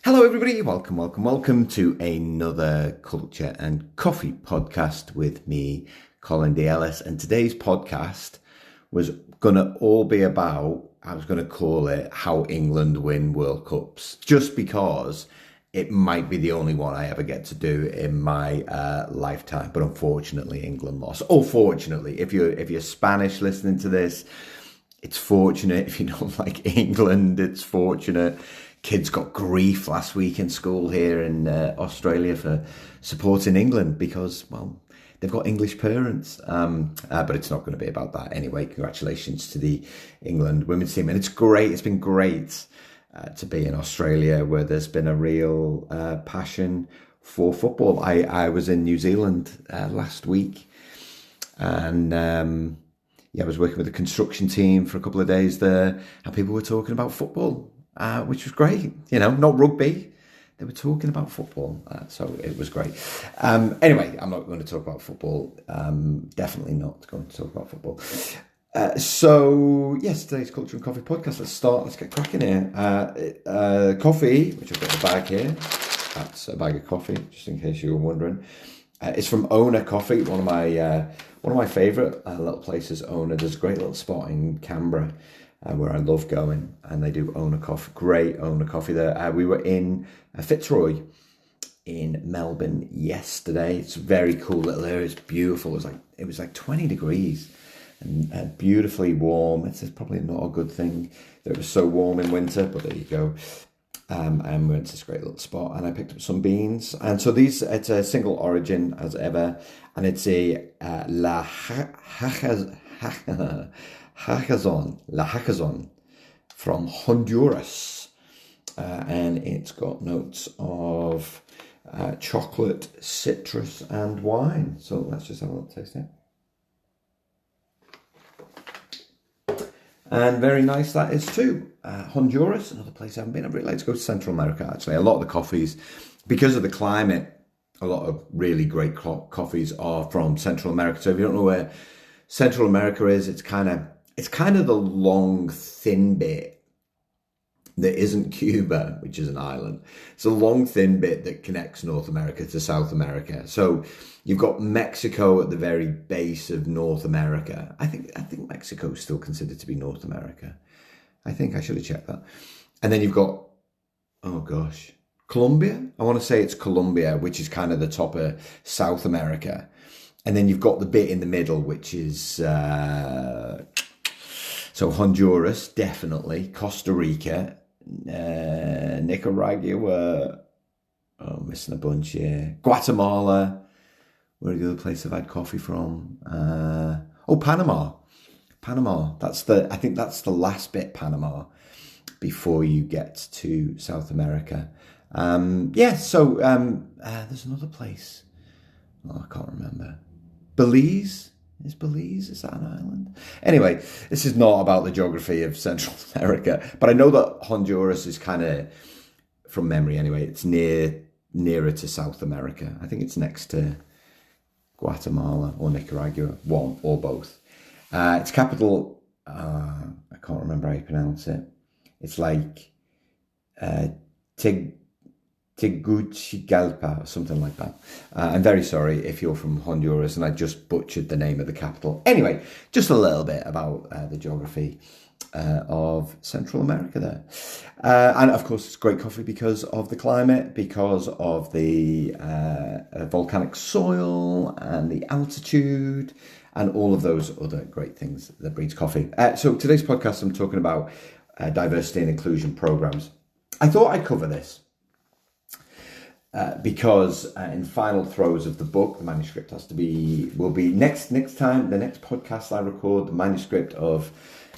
Hello, everybody. Welcome to another Culture and Coffee podcast with me, Colin D. Ellis. And today's podcast was going to all be about, I was going to call it How England Win World Cups, just because it might be the only one I ever get to do in my lifetime. But unfortunately, England lost. Or fortunately, if you're Spanish listening to this, it's fortunate. If you don't like England, it's fortunate. Kids got grief last week in school here in Australia for supporting England because, well, they've got English parents. But it's not going to be about that anyway. Congratulations to the England women's team. And it's great. It's been great to be in Australia where there's been a real passion for football. I was in New Zealand last week and I was working with a construction team for a couple of days there and people were talking about football. Which was great, not rugby. They were talking about football, so it was great. Anyway, I'm not going to talk about football. Definitely not going to talk about football. So, yes, today's Culture and Coffee podcast. Let's get cracking here. Coffee, which I've got in the bag here. That's a bag of coffee, just in case you were wondering. It's from Ona Coffee, one of my favourite little places. Ona does a great little spot in Canberra. Where I love going, and they do Ona Coffee, great Ona Coffee there. We were in Fitzroy in Melbourne yesterday. It's a very cool little area. It's beautiful. It was like 20 degrees and beautifully warm. It's probably not a good thing that it was so warm in winter, but there you go. And we went to this great little spot, and I picked up some beans. And so it's a single origin as ever, and it's a Hachazon from Honduras, and it's got notes of chocolate, citrus, and wine. So let's just have a little taste here. And very nice that is too. Honduras, another place I haven't been. I'd really like to go to Central America, actually. A lot of the coffees, because of the climate, a lot of really great coffees are from Central America. So if you don't know where Central America is, it's kind of the long, thin bit that isn't Cuba, which is an island. It's a long, thin bit that connects North America to South America. So you've got Mexico at the very base of North America. I think Mexico is still considered to be North America. I think I should have checked that. And then you've got, Colombia? I want to say it's Colombia, which is kind of the top of South America. And then you've got the bit in the middle, which is... So Honduras, definitely. Costa Rica, Nicaragua, missing a bunch here. Guatemala, where the other place I've had coffee from. Panama. Panama, I think that's the last bit, Panama, before you get to South America. There's another place. I can't remember. Belize? Is that an island? Anyway, this is not about the geography of Central America, but I know that Honduras is kind of, from memory anyway, it's nearer to South America. I think it's next to Guatemala or Nicaragua, one or both. Its capital, I can't remember how you pronounce it. It's like Tegucigalpa or something like that. I'm very sorry if you're from Honduras and I just butchered the name of the capital. Anyway, just a little bit about the geography of Central America there. And of course, it's great coffee because of the climate, because of the volcanic soil and the altitude and all of those other great things that breeds coffee. So today's podcast, I'm talking about diversity and inclusion programs. I thought I'd cover this. Because in final throes of the book, the manuscript will be next time, the next podcast I record, the manuscript of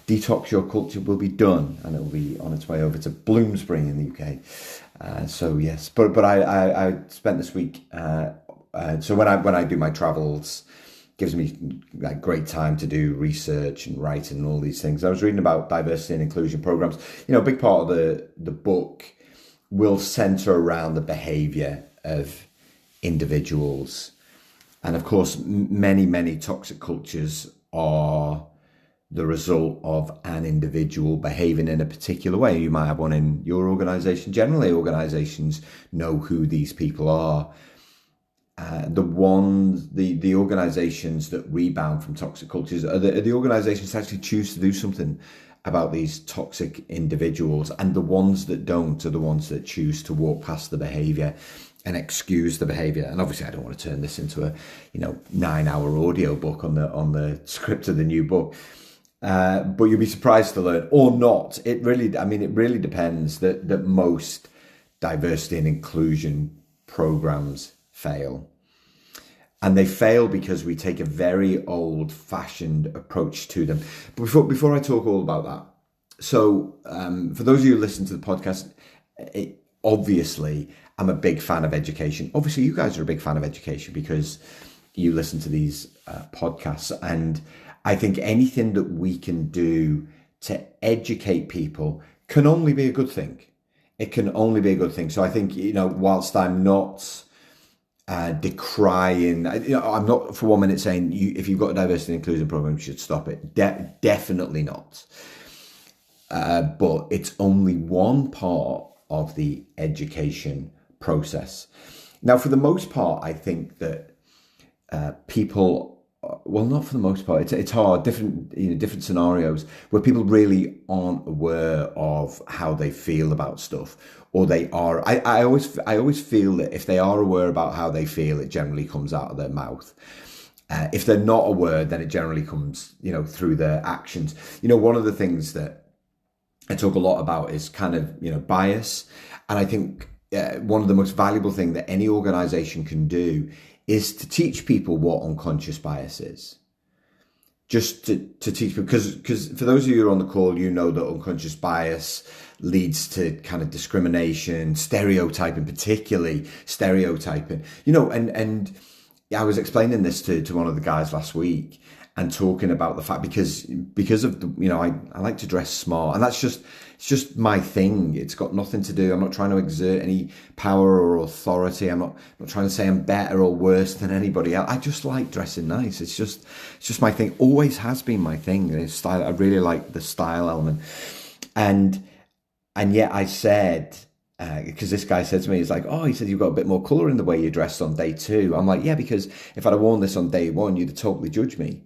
Detox Your Culture will be done and it will be on its way over to Bloomsbury in the UK. So yes, but I spent this week, so when I do my travels, gives me like great time to do research and writing and all these things. I was reading about diversity and inclusion programs. A big part of the book will center around the behavior of individuals. And of course, many toxic cultures are the result of an individual behaving in a particular way. You might have one in your organization. Generally, organizations know who these people are. The organizations that rebound from toxic cultures are the organizations that actually choose to do something about these toxic individuals, and the ones that don't are the ones that choose to walk past the behavior and excuse the behavior. And obviously I don't want to turn this into a 9-hour audio book on the script of the new book, but you'll be surprised to learn, or not, it really depends, that most diversity and inclusion programs fail. And they fail because we take a very old-fashioned approach to them. But before I talk all about that, so for those of you who listen to the podcast, obviously I'm a big fan of education. Obviously, you guys are a big fan of education because you listen to these podcasts. And I think anything that we can do to educate people can only be a good thing. It can only be a good thing. So I think, whilst I'm not decrying, I'm not for 1 minute saying if you've got a diversity and inclusion program, you should stop it. Definitely not. But it's only one part of the education process. Now, for the most part, I think that people, well, not for the most part, it's hard, different scenarios where people really aren't aware of how they feel about stuff, or they are. I always feel that if they are aware about how they feel, it generally comes out of their mouth. If they're not aware, then it generally comes, through their actions. One of the things that I talk a lot about is kind of, bias. And I think one of the most valuable things that any organization can do is to teach people what unconscious bias is. Just to teach people, because for those of you who are on the call, you know that unconscious bias leads to kind of discrimination, stereotyping, particularly stereotyping, and I was explaining this to one of the guys last week and talking about the fact, because of the, I like to dress smart, and it's just my thing. It's got nothing to do. I'm not trying to exert any power or authority. I'm not trying to say I'm better or worse than anybody else. I just like dressing nice. It's just my thing. Always has been my thing. It's style. I really like the style element. And yet I said, because this guy said to me, he's like, he said, you've got a bit more colour in the way you dressed on day 2. I'm like, yeah, because if I'd have worn this on day 1, you'd have totally judged me.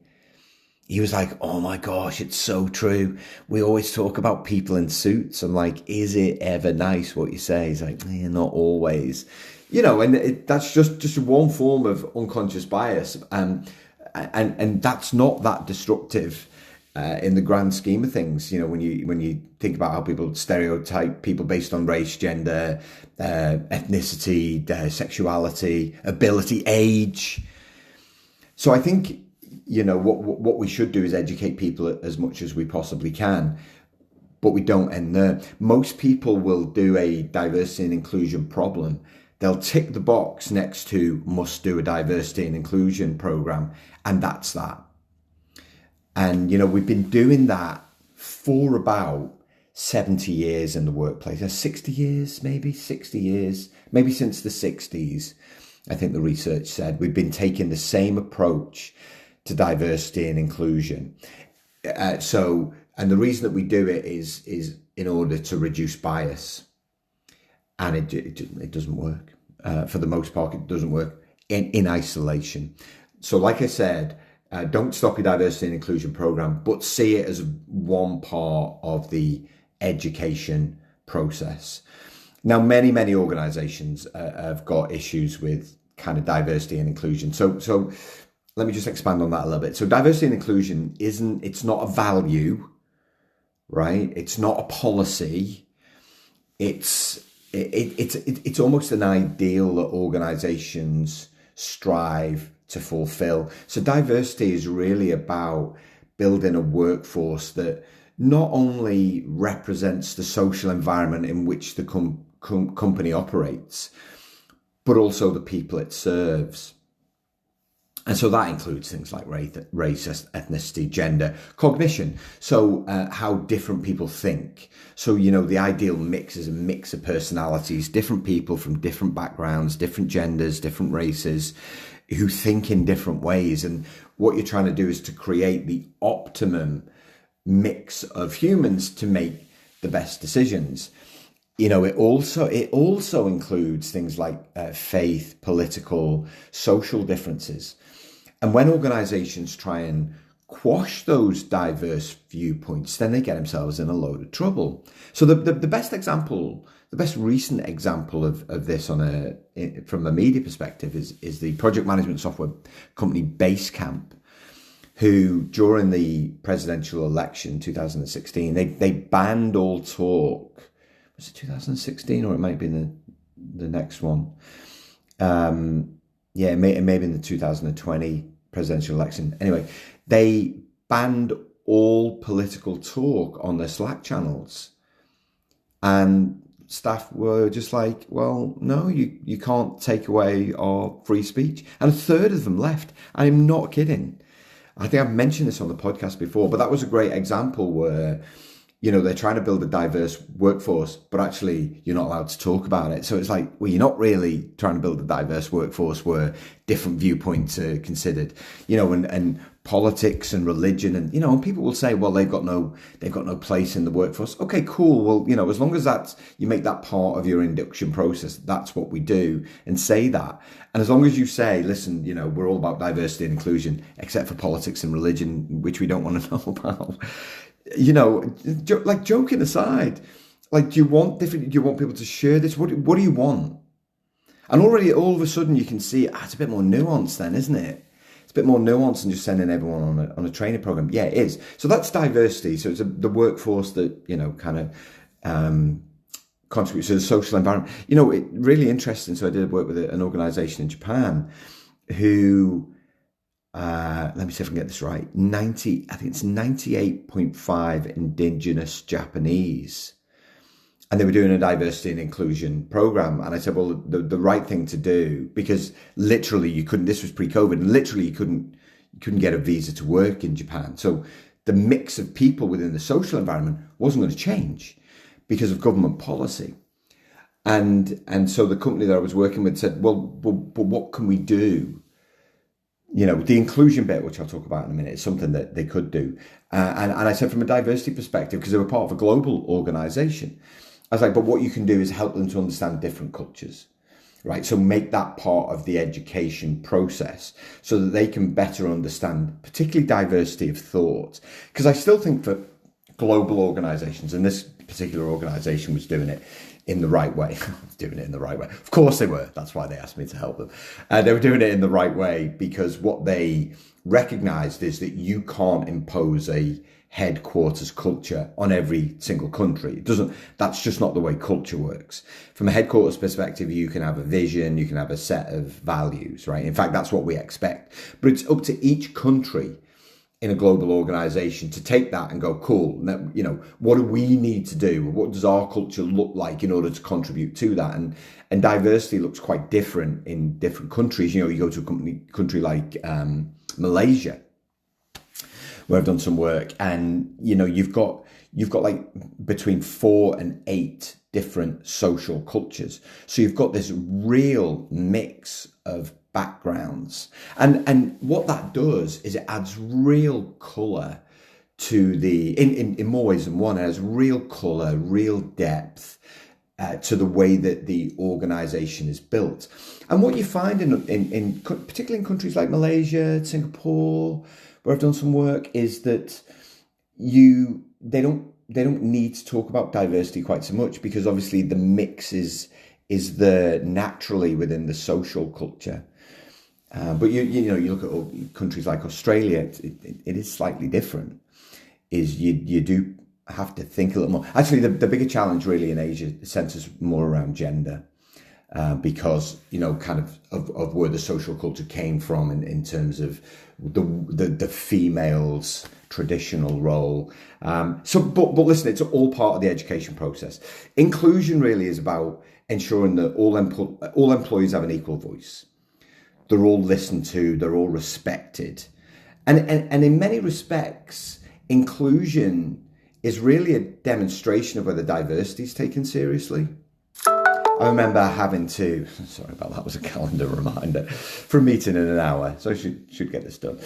He was like, oh my gosh, it's so true. We always talk about people in suits. I'm like, is it ever nice what you say? He's like, not always. And that's just one form of unconscious bias. And that's not that destructive in the grand scheme of things. When you think about how people stereotype people based on race, gender, ethnicity, sexuality, ability, age. So I think, what we should do is educate people as much as we possibly can, but we don't end there. Most people will do a diversity and inclusion problem. They'll tick the box next to must do a diversity and inclusion program, and that's that. And, we've been doing that for about 70 years in the workplace. 60 years, maybe 60 years, maybe since the 60s. I think the research said we've been taking the same approach to diversity and inclusion. And the reason that we do it is in order to reduce bias. And it doesn't work. For the most part, it doesn't work in isolation. So like I said, don't stop your diversity and inclusion program, but see it as one part of the education process. Now, many organizations have got issues with kind of diversity and inclusion. So let me just expand on that a little bit. So diversity and inclusion it's not a value, right? It's not a policy. It's almost an ideal that organizations strive to fulfill. So diversity is really about building a workforce that not only represents the social environment in which the company operates, but also the people it serves. And so that includes things like race, ethnicity, gender, cognition. So how different people think. So, the ideal mix is a mix of personalities, different people from different backgrounds, different genders, different races, who think in different ways. And what you're trying to do is to create the optimum mix of humans to make the best decisions. It also includes things like faith, political, social differences. And when organizations try and quash those diverse viewpoints, then they get themselves in a load of trouble. So the best example, the best recent example of this from a media perspective is the project management software company Basecamp, who during the presidential election 2016, they banned all talk. Was it 2016 or it might be the next one? It may have been the 2020 presidential election. Anyway, they banned all political talk on their Slack channels. And staff were just like, well, no, you can't take away our free speech. And a third of them left. I'm not kidding. I think I've mentioned this on the podcast before, but that was a great example where, they're trying to build a diverse workforce, but actually you're not allowed to talk about it. So it's like, well, you're not really trying to build a diverse workforce where different viewpoints are considered, and politics and religion and people will say, well, they've got no place in the workforce. Okay, cool. Well, as long as you make that part of your induction process, that's what we do, and say that. And as long as you say, listen, we're all about diversity and inclusion, except for politics and religion, which we don't want to know about. Like joking aside, like, do you want people to share this? What do you want? And already all of a sudden you can see, it's a bit more nuanced then, isn't it? It's a bit more nuanced than just sending everyone on a training program. Yeah, it is. So that's diversity. So it's the workforce that, kind of contributes to the social environment. It really interesting. So I did work with an organization in Japan who, let me see if I can get this right. I think it's 98.5 indigenous Japanese. And they were doing a diversity and inclusion program. And I said, well, the right thing to do, because literally this was pre-COVID, and literally you couldn't get a visa to work in Japan. So the mix of people within the social environment wasn't going to change because of government policy. And so the company that I was working with said, well, but what can we do? The inclusion bit, which I'll talk about in a minute, is something that they could do. And I said, from a diversity perspective, because they were part of a global organization, I was like, but what you can do is help them to understand different cultures, right? So make that part of the education process so that they can better understand, particularly diversity of thought. Because I still think for global organizations, and this particular organization was doing it in the right way. Of course they were. That's why they asked me to help them. They were doing it in the right way because what they recognized is that you can't impose a headquarters culture on every single country. That's just not the way culture works. From a headquarters perspective, you can have a vision, you can have a set of values, right? In fact, that's what we expect. But it's up to each country in a global organization to take that and go, cool, what do we need to do? What does our culture look like in order to contribute to that? And diversity looks quite different in different countries. You go to a country like Malaysia, where I've done some work, and you've got like between 4 and 8 different social cultures. So you've got this real mix of backgrounds, and what that does is it adds real colour to in more ways than one. It has real colour, real depth to the way that the organisation is built. And what you find in particularly in countries like Malaysia, Singapore, where I've done some work, is that they don't need to talk about diversity quite so much, because obviously the mix is there naturally within the social culture. But you look at countries like Australia, it is slightly different. You do have to think a little more. Actually, the bigger challenge really in Asia centers more around gender, because kind of where the social culture came from in terms of the female's traditional role. But listen, it's all part of the education process. Inclusion really is about ensuring that all employees have an equal voice. They're all listened to, they're all respected. And in many respects, inclusion is really a demonstration of whether diversity is taken seriously. I remember having to, sorry about that, was a calendar reminder, for a meeting in an hour, so I should get this done.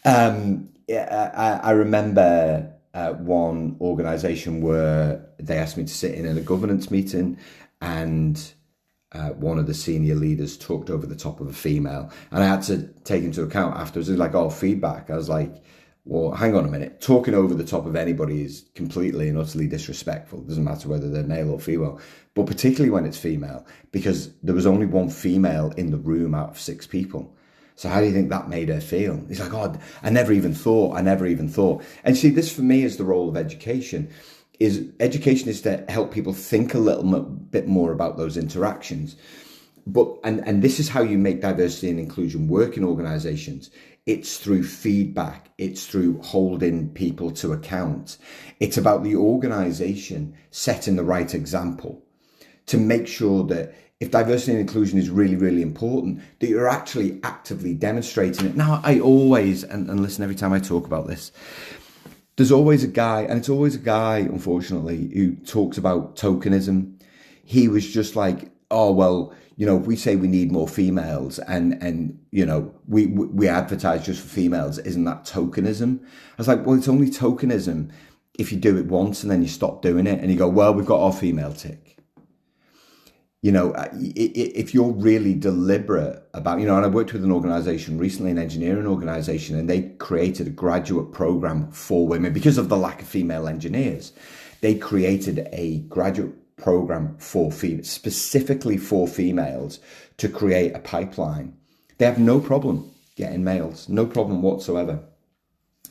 I remember at one organization where they asked me to sit in a governance meeting, and one of the senior leaders talked over the top of a female, and I had to take into account afterwards. It was like, oh, feedback. I was like, well, hang on a minute. Talking over the top of anybody is completely and utterly disrespectful. It doesn't matter whether they're male or female, but particularly when it's female, because there was only one female in the room out of 6 people. So how do you think that made her feel? He's like, oh, I never even thought. And see, this for me is the role of education. Education is to help people think a little bit more about those interactions. But and this is how you make diversity and inclusion work in organizations. It's through feedback. It's through holding people to account. It's about the organization setting the right example to make sure that if diversity and inclusion is really, really important, that you're actually actively demonstrating it. Now, I always, and listen, every time I talk about this, there's always a guy, and it's always a guy, unfortunately, who talks about tokenism. He was just like, oh, well, if we say we need more females and we advertise just for females, isn't that tokenism? I was like, well, it's only tokenism if you do it once and then you stop doing it and you go, well, we've got our female tick. If you're really deliberate about, and I worked with an organization recently, an engineering organization, and they created a graduate program for women because of the lack of female engineers. They created a graduate program for specifically for females to create a pipeline. They have no problem getting males, no problem whatsoever.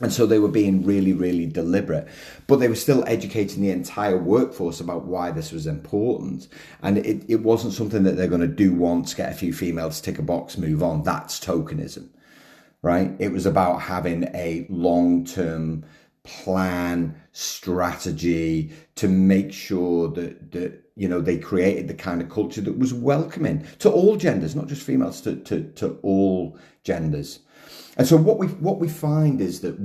And so they were being really, really deliberate, but they were still educating the entire workforce about why this was important. And it wasn't something that they're going to do once, get a few females, tick a box, move on. That's tokenism, right? It was about having a long-term plan, strategy to make sure that they created the kind of culture that was welcoming to all genders, not just females, to all genders. And so what we find is that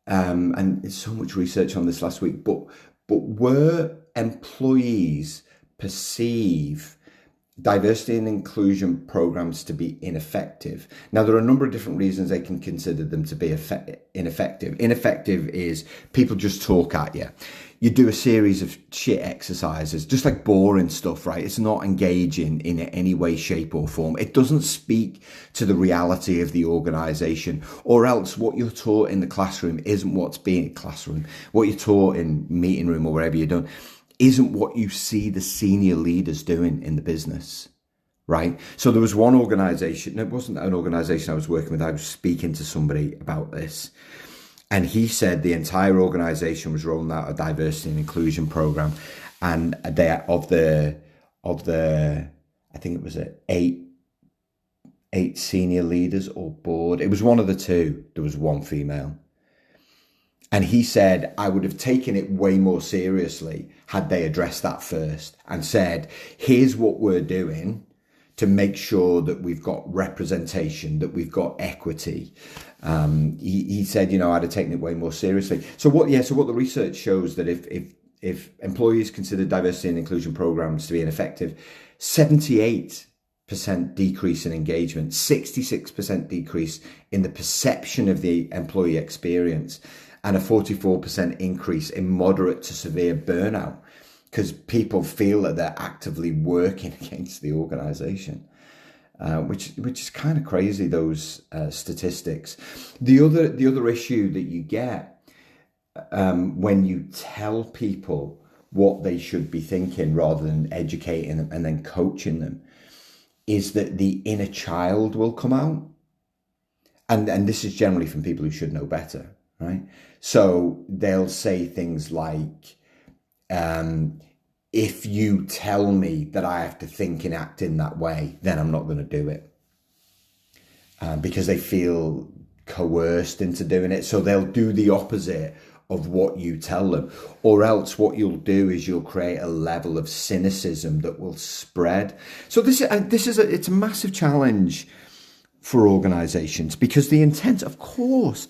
and there's so much research on this last week, but where employees perceive diversity and inclusion programs to be ineffective. Now, there are a number of different reasons they can consider them to be ineffective. Ineffective is people just talk at you. You do a series of shit exercises, just like boring stuff, right? It's not engaging in any way, shape or form. It doesn't speak to the reality of the organization, or else what you're taught in the classroom isn't what's being classroom. What you're taught in meeting room or wherever you're doing isn't what you see the senior leaders doing in the business, right? So there was one organization, it wasn't an organization I was working with, I was speaking to somebody about this. And he said the entire organization was rolling out a diversity and inclusion program, and they of the I think it was eight senior leaders or board. It was one of the two. There was one female, and he said I would have taken it way more seriously had they addressed that first and said, "Here's what we're doing to make sure that we've got representation, that we've got equity." He said, I'd have taken it way more seriously. So what the research shows that if employees consider diversity and inclusion programs to be ineffective, 78% decrease in engagement, 66% decrease in the perception of the employee experience, and a 44% increase in moderate to severe burnout, because people feel that they're actively working against the organization. Which is kind of crazy, those statistics. The other issue that you get when you tell people what they should be thinking rather than educating them and then coaching them is that the inner child will come out. And this is generally from people who should know better, right? So they'll say things like, if you tell me that I have to think and act in that way, then I'm not going to do it. Because they feel coerced into doing it. So they'll do the opposite of what you tell them. Or else what you'll do is you'll create a level of cynicism that will spread. So it's a massive challenge for organizations, because the intent, of course,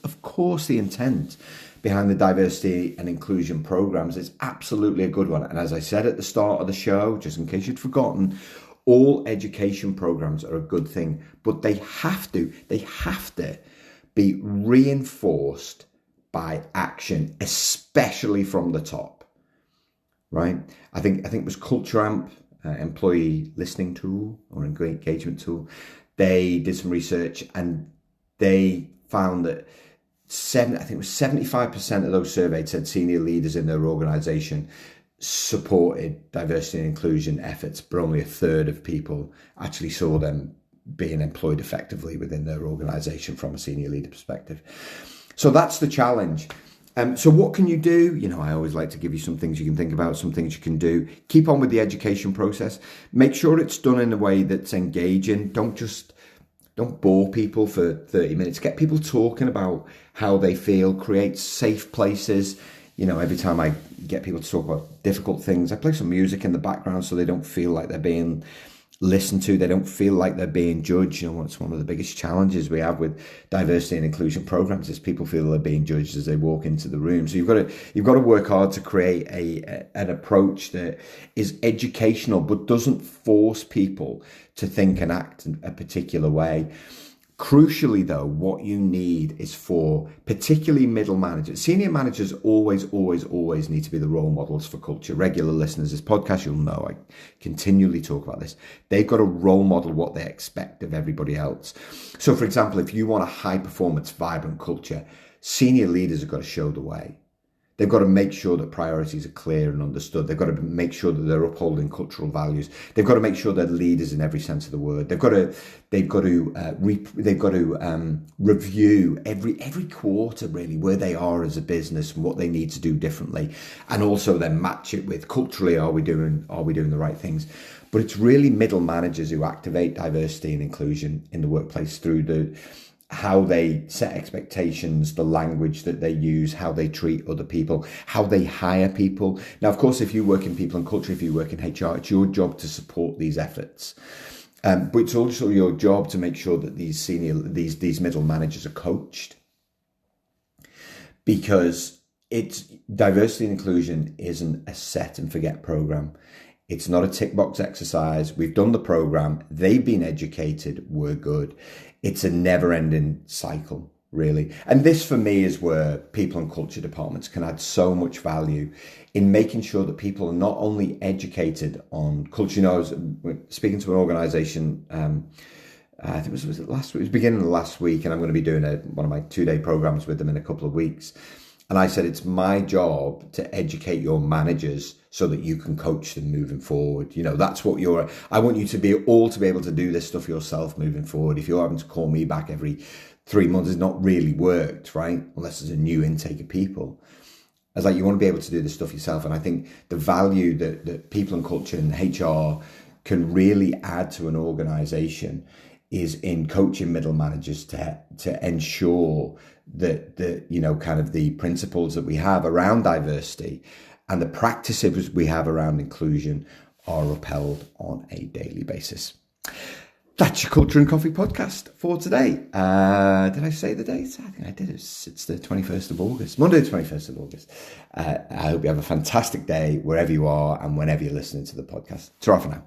the intent behind the diversity and inclusion programs is absolutely a good one. And as I said at the start of the show, just in case you'd forgotten, all education programs are a good thing, but they have to be reinforced by action, especially from the top, right? I think it was Culture Amp, employee listening tool or engagement tool. They did some research and they found that 75% of those surveyed said senior leaders in their organization supported diversity and inclusion efforts, but only a third of people actually saw them being employed effectively within their organization from a senior leader perspective. So that's the challenge. So what can you do? You know, I always like to give you some things you can think about, some things you can do. Keep on with the education process. Make sure it's done in a way that's engaging. Don't bore people for 30 minutes. Get people talking about how they feel. Create safe places. You know, every time I get people to talk about difficult things, I play some music in the background so they don't feel like they're being listened to. They don't feel like they're being judged. You know, it's one of the biggest challenges we have with diversity and inclusion programs is people feel they're being judged as they walk into the room. So you've got to work hard to create an approach that is educational but doesn't force people to think and act in a particular way. Crucially, though, what you need is for particularly middle managers. Senior managers always need to be the role models for culture. Regular listeners to this podcast, you'll know I continually talk about this. They've got to role model what they expect of everybody else. So, for example, if you want a high-performance, vibrant culture, senior leaders have got to show the way. They've got to make sure that priorities are clear and understood. They've got to make sure that they're upholding cultural values. They've got to make sure they're leaders in every sense of the word. They've got to review every quarter really where they are as a business and what they need to do differently, and also then match it with culturally are we doing the right things. But it's really middle managers who activate diversity and inclusion in the workplace through how they set expectations, the language that they use, how they treat other people, how they hire people. Now, of course, if you work in people and culture, if you work in HR, it's your job to support these efforts. But it's also your job to make sure that these middle managers are coached, because it's diversity and inclusion isn't a set and forget program. It's not a tick box exercise. We've done the program. They've been educated. We're good. It's a never ending cycle, really. And this for me is where people and culture departments can add so much value in making sure that people are not only educated on culture. You know, I was speaking to an organization, I think it was last week, it was beginning of last week, and I'm going to be doing one of my 2-day programs with them in a couple of weeks. And I said, it's my job to educate your managers so that you can coach them moving forward. You know, that's what I want you to be able to do this stuff yourself moving forward. If you're having to call me back every 3 months, it's not really worked, right? Unless there's a new intake of people. I was like, you want to be able to do this stuff yourself. And I think the value that people and culture and HR can really add to an organization is in coaching middle managers to ensure that you know, kind of the principles that we have around diversity and the practices we have around inclusion are upheld on a daily basis. That's your Culture and Coffee podcast for today. Did I say the date? I think I did. It's the 21st of August, Monday the 21st of August. I hope you have a fantastic day wherever you are and whenever you're listening to the podcast. Ta-ra for now.